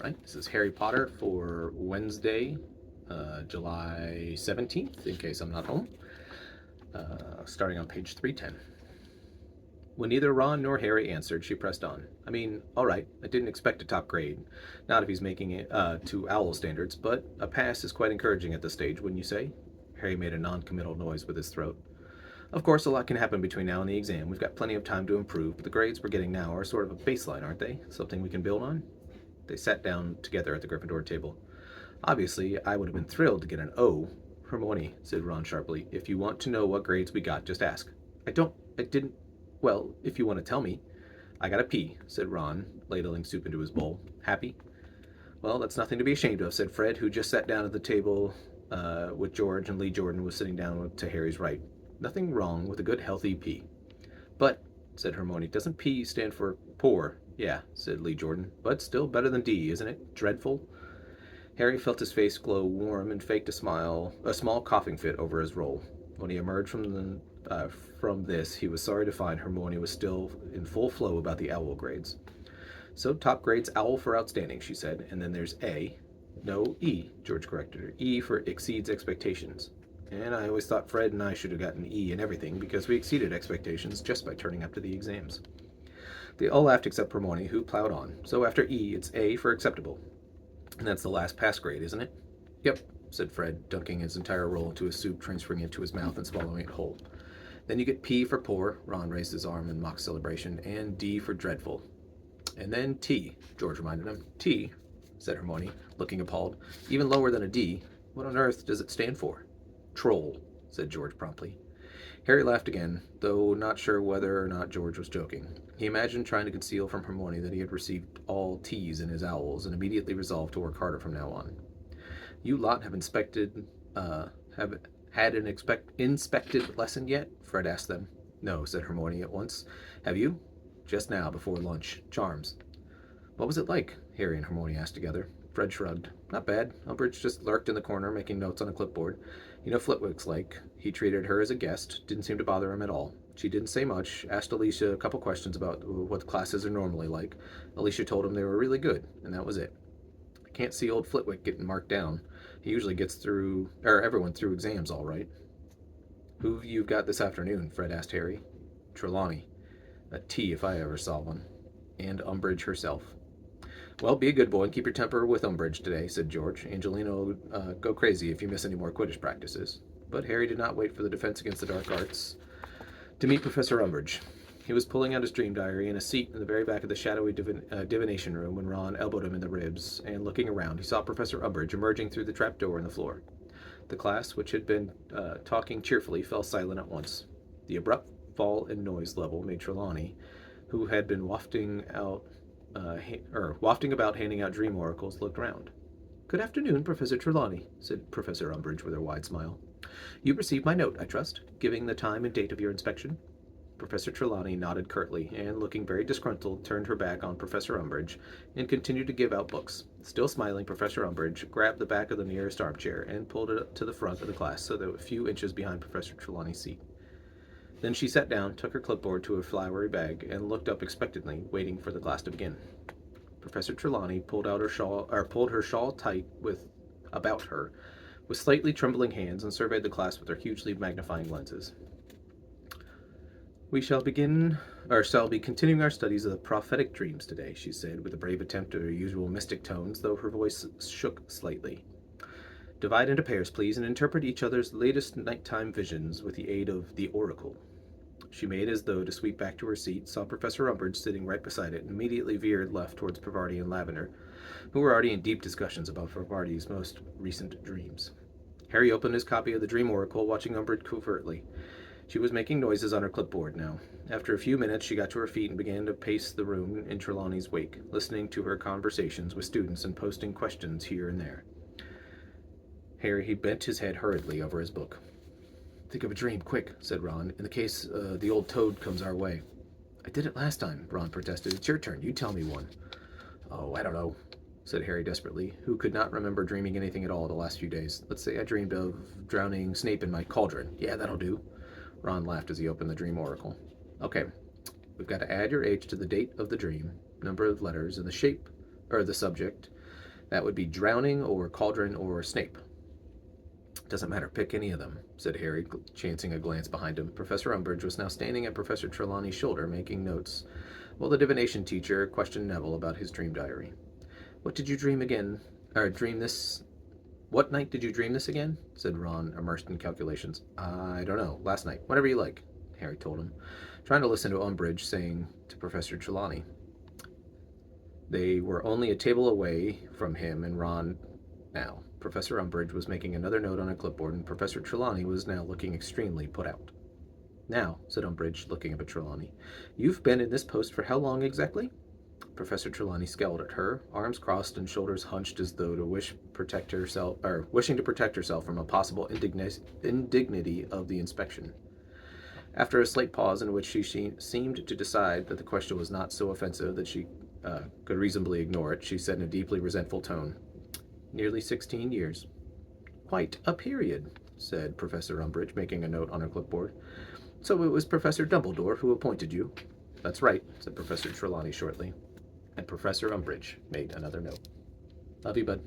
right, this is Harry Potter for Wednesday, July 17th, in case I'm not home, starting on page 310. When neither Ron nor Harry answered, she pressed on. I mean, all right, I didn't expect a top grade. Not if he's making it to owl standards, but a pass is quite encouraging at this stage, wouldn't you say? Harry made a non-committal noise with his throat. Of course, a lot can happen between now and the exam. We've got plenty of time to improve, but the grades we're getting now are sort of a baseline, aren't they? Something we can build on? They sat down together at the Gryffindor table. Obviously, I would have been thrilled to get an O. Hermione, said Ron sharply. If you want to know what grades we got, just ask. I didn't. Well, if you want to tell me. I got a P, said Ron, ladling soup into his bowl. Happy? Well, that's nothing to be ashamed of, said Fred, who just sat down at the table with George, and Lee Jordan was sitting down to Harry's right. Nothing wrong with a good, healthy P. But, said Hermione, doesn't P stand for poor? Yeah, said Lee Jordan, but still better than D, isn't it? Dreadful? Harry felt his face glow warm and faked a small coughing fit over his roll. When he emerged from this, he was sorry to find Hermione was still in full flow about the owl grades. So top grades owl for outstanding, she said, and then there's A. No, E, George corrected her. E for exceeds expectations. And I always thought Fred and I should have gotten E in everything because we exceeded expectations just by turning up to the exams. They all laughed except Hermione, who plowed on. So after E, it's A for acceptable. And that's the last pass grade, isn't it? Yep, said Fred, dunking his entire roll into his soup, transferring it to his mouth and swallowing it whole. Then you get P for poor, Ron raised his arm in mock celebration, and D for dreadful. And then T, George reminded him. T, said Hermione, looking appalled. Even lower than a D. What on earth does it stand for? Troll, said George promptly. Harry laughed again, though not sure whether or not George was joking. He imagined trying to conceal from Hermione that he had received all T's in his owls, and immediately resolved to work harder from now on. You lot have had an inspected lesson yet? Fred asked them. No, said Hermione at once. Have you? Just now, before lunch. Charms. What was it like? Harry and Hermione asked together. Fred shrugged. Not bad. Umbridge just lurked in the corner, making notes on a clipboard. You know Flitwick's like. He treated her as a guest. Didn't seem to bother him at all. She didn't say much. Asked Alicia a couple questions about what classes are normally like. Alicia told him they were really good, and that was it. I can't see old Flitwick getting marked down. He usually gets everyone through exams all right. Who you've got this afternoon? Fred asked Harry. Trelawney. A T if I ever saw one. And Umbridge herself. Well, be a good boy and keep your temper with Umbridge today, said George. Angelina will go crazy if you miss any more Quidditch practices. But Harry did not wait for the Defense Against the Dark Arts to meet Professor Umbridge. He was pulling out his dream diary in a seat in the very back of the shadowy divination room when Ron elbowed him in the ribs, and looking around, he saw Professor Umbridge emerging through the trap door in the floor. The class, which had been talking cheerfully, fell silent at once. The abrupt fall in noise level made Trelawney, who had been wafting about handing out dream oracles, looked round. Good afternoon, Professor Trelawney, said Professor Umbridge with her wide smile. You received my note, I trust, giving the time and date of your inspection? Professor Trelawney nodded curtly, and, looking very disgruntled, turned her back on Professor Umbridge and continued to give out books. Still smiling, Professor Umbridge grabbed the back of the nearest armchair and pulled it up to the front of the class so that it was a few inches behind Professor Trelawney's seat. Then she sat down, took her clipboard to a flowery bag, and looked up expectantly, waiting for the class to begin. Professor Trelawney pulled her shawl tight about her, with slightly trembling hands, and surveyed the class with her hugely magnifying lenses. We shall be continuing our studies of the prophetic dreams today, she said, with a brave attempt at her usual mystic tones, though her voice shook slightly. Divide into pairs, please, and interpret each other's latest nighttime visions with the aid of the oracle. She made as though to sweep back to her seat, saw Professor Umbridge sitting right beside it, and immediately veered left towards Parvati and Lavender, who were already in deep discussions about Parvati's most recent dreams. Harry opened his copy of the Dream Oracle, watching Umbridge covertly. She was making noises on her clipboard now. After a few minutes, she got to her feet and began to pace the room in Trelawney's wake, listening to her conversations with students and posting questions here and there. Harry bent his head hurriedly over his book. Think of a dream, quick, said Ron, in the case the old toad comes our way. I did it last time, Ron protested. It's your turn. You tell me one. Oh, I don't know, said Harry desperately, who could not remember dreaming anything at all the last few days. Let's say I dreamed of drowning Snape in my cauldron. Yeah, that'll do. Ron laughed as he opened the dream oracle. Okay, we've got to add your age to the date of the dream, number of letters, and the shape, or the subject, That would be drowning or cauldron or Snape. Doesn't matter, pick any of them, said Harry, chancing a glance behind him. Professor Umbridge was now standing at Professor Trelawney's shoulder, making notes, while the divination teacher questioned Neville about his dream diary. What did you dream again? Dream this? What night did you dream this again? Said Ron, immersed in calculations. I don't know. Last night. Whatever you like, Harry told him, trying to listen to Umbridge saying to Professor Trelawney. They were only a table away from him and Ron now. Professor Umbridge was making another note on a clipboard, and Professor Trelawney was now looking extremely put out. Now, said Umbridge, looking up at Trelawney, you've been in this post for how long exactly? Professor Trelawney scowled at her, arms crossed and shoulders hunched as though wishing to protect herself from a possible indignity of the inspection. After a slight pause in which she seemed to decide that the question was not so offensive that she could reasonably ignore it, she said in a deeply resentful tone, Nearly 16 years. Quite a period, said Professor Umbridge, making a note on her clipboard. So it was Professor Dumbledore who appointed you? That's right, said Professor Trelawney shortly. And Professor Umbridge made another note. Love you, bud.